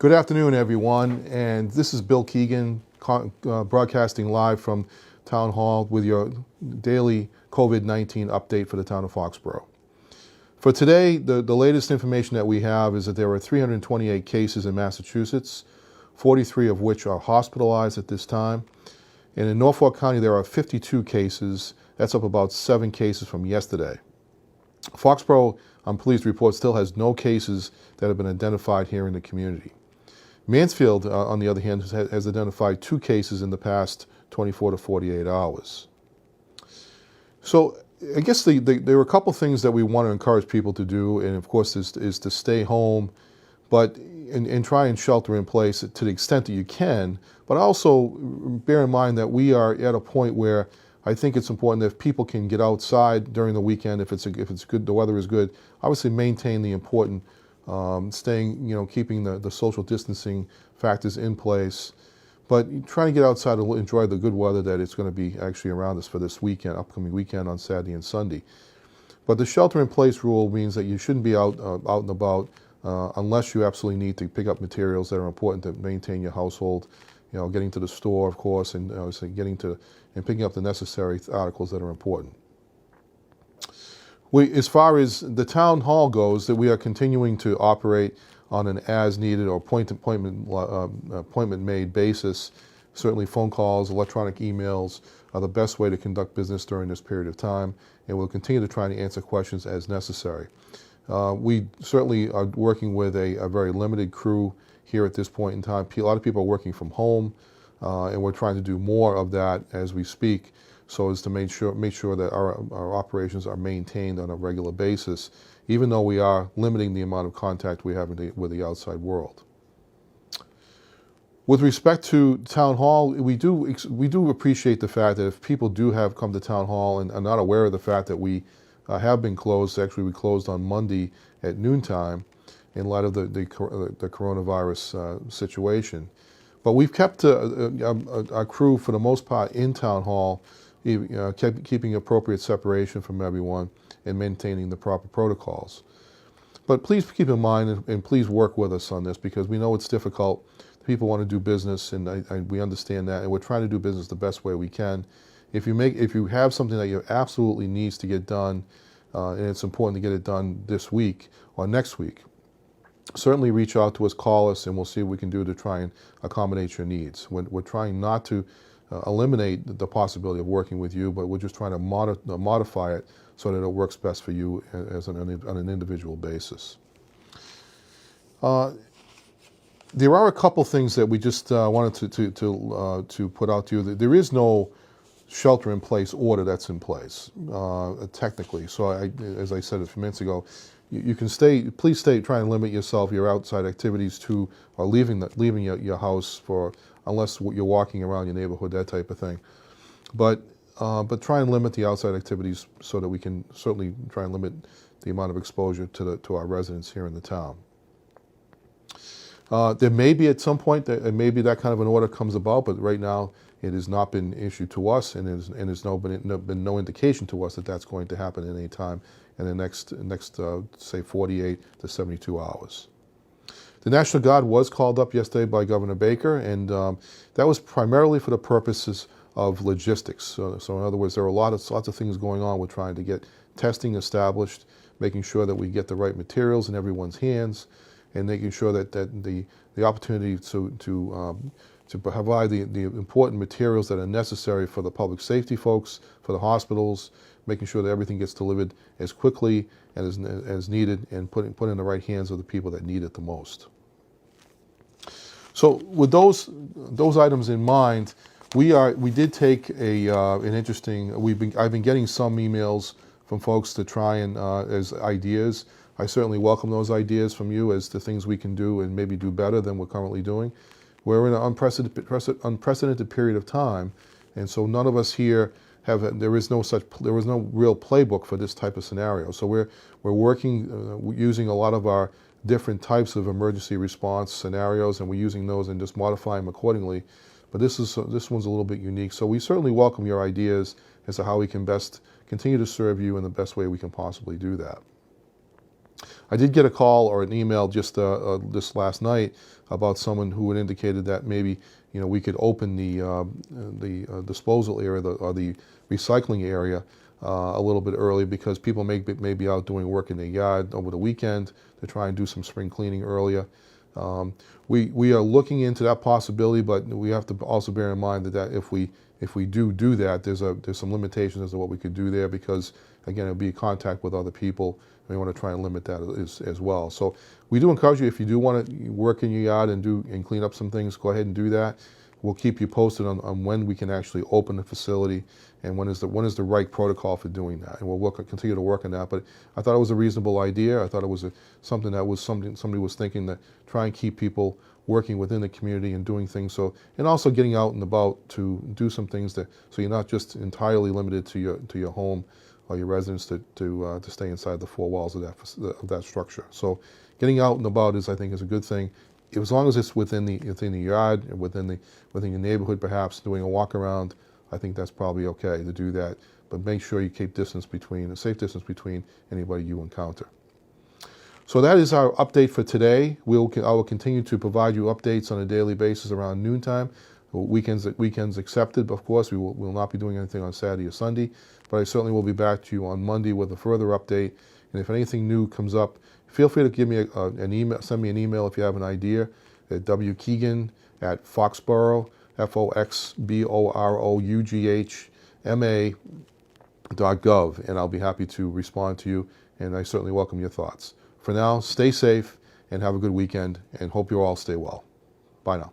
Good afternoon, everyone, and this is Bill Keegan broadcasting live from Town Hall with your daily COVID-19 update for the town of Foxboro. For today, the latest information that we have is that there are 328 cases in Massachusetts, 43 of which are hospitalized at this time. And in Norfolk County, there are 52 cases. That's up about 7 cases from yesterday. Foxboro, I'm pleased to report, still has no cases that have been identified here in the community. Mansfield, on the other hand, has identified 2 cases in the past 24 to 48 hours. So I guess there are a couple things that we want to encourage people to do, and of course is to stay home, but and try and shelter in place to the extent that you can. But also bear in mind that we are at a point where I think it's important that if people can get outside during the weekend, if it's good, the weather is good, obviously maintain the important keeping the social distancing factors in place, but trying to get outside and enjoy the good weather that it's going to be actually around us for this weekend, upcoming weekend on Saturday and Sunday. But the shelter-in-place rule means that you shouldn't be out and about unless you absolutely need to pick up materials that are important to maintain your household. Getting to the store, of course, and getting to and picking up the necessary articles that are important. As far as the town hall goes, that we are continuing to operate on an as-needed or appointment-made basis. Certainly phone calls, electronic emails are the best way to conduct business during this period of time, and we'll continue to try and answer questions as necessary. We certainly are working with a very limited crew here at this point in time. A lot of people are working from home, and we're trying to do more of that as we speak, so as to make sure that our operations are maintained on a regular basis, even though we are limiting the amount of contact we have with the outside world. With respect to Town Hall, we do appreciate the fact that if people do have come to Town Hall and are not aware of the fact that we have been closed. Actually, we closed on Monday at noontime in light of the coronavirus situation. But we've kept our crew, for the most part, in Town Hall, keeping appropriate separation from everyone and maintaining the proper protocols. But please keep in mind and please work with us on this, because we know it's difficult. People want to do business, and we understand that, and we're trying to do business the best way we can. If you have something that you absolutely needs to get done, and it's important to get it done this week or next week, certainly reach out to us, call us, and we'll see what we can do to try and accommodate your needs. We're trying not to eliminate the possibility of working with you, but we're just trying to modify it so that it works best for you on an individual basis. There are a couple things that we just wanted to put out to you. There is no shelter-in-place order that's in place, technically. So as I said a few minutes ago, you can please try and limit your outside activities to, or leaving your house unless you're walking around your neighborhood, that type of thing. But try and limit the outside activities so that we can certainly try and limit the amount of exposure to our residents here in the town. There may be at some point maybe that kind of an order comes about, but right now it has not been issued to us, and there's been no indication to us that that's going to happen at any time in the next say 48 to 72 hours. The National Guard was called up yesterday by Governor Baker, and that was primarily for the purposes of logistics. So in other words, there are lots of things going on. We're trying to get testing established, making sure that we get the right materials in everyone's hands, and making sure that the opportunity to provide the important materials that are necessary for the public safety folks, for the hospitals, making sure that everything gets delivered as quickly and as needed, and put in the right hands of the people that need it the most. So with those items in mind, we did take an interesting. I've been getting some emails from folks to try and as ideas. I certainly welcome those ideas from you as to things we can do and maybe do better than we're currently doing. We're in an unprecedented period of time, and so none of us here there was no real playbook for this type of scenario. So we're working using a lot of our different types of emergency response scenarios, and we're using those and just modifying them accordingly. But this one's a little bit unique. So we certainly welcome your ideas as to how we can best continue to serve you in the best way we can possibly do that. I did get a call or an email just this last night about someone who had indicated that maybe we could open the disposal area or the recycling area a little bit early, because people may be out doing work in their yard over the weekend to try and do some spring cleaning earlier. We are looking into that possibility, but we have to also bear in mind that if we do that, there's some limitations as to what we could do there, because again, it'll be in contact with other people. We want to try and limit that as well. So we do encourage you, if you do want to work in your yard and clean up some things, go ahead and do that. We'll keep you posted on when we can actually open the facility and when is the right protocol for doing that. And we'll continue to work on that. But I thought it was a reasonable idea. I thought it was something somebody was thinking, to try and keep people working within the community and doing things. And also getting out and about to do some things so you're not just entirely limited to your home or your residence to stay inside the four walls of that structure. So getting out and about I think is a good thing, as long as it's within the yard and within your neighborhood, perhaps doing a walk around. I think that's probably okay to do that, but make sure you keep a safe distance between anybody you encounter. So that is our update for today. I will continue to provide you updates on a daily basis around noontime. Weekends accepted, of course. We will not be doing anything on Saturday or Sunday, but I certainly will be back to you on Monday with a further update. And if anything new comes up, feel free to give me an email. Send me an email if you have an idea at wkeegan@Foxboro, FOXBOROUGHMA.gov, and I'll be happy to respond to you. And I certainly welcome your thoughts. For now, stay safe and have a good weekend, and hope you all stay well. Bye now.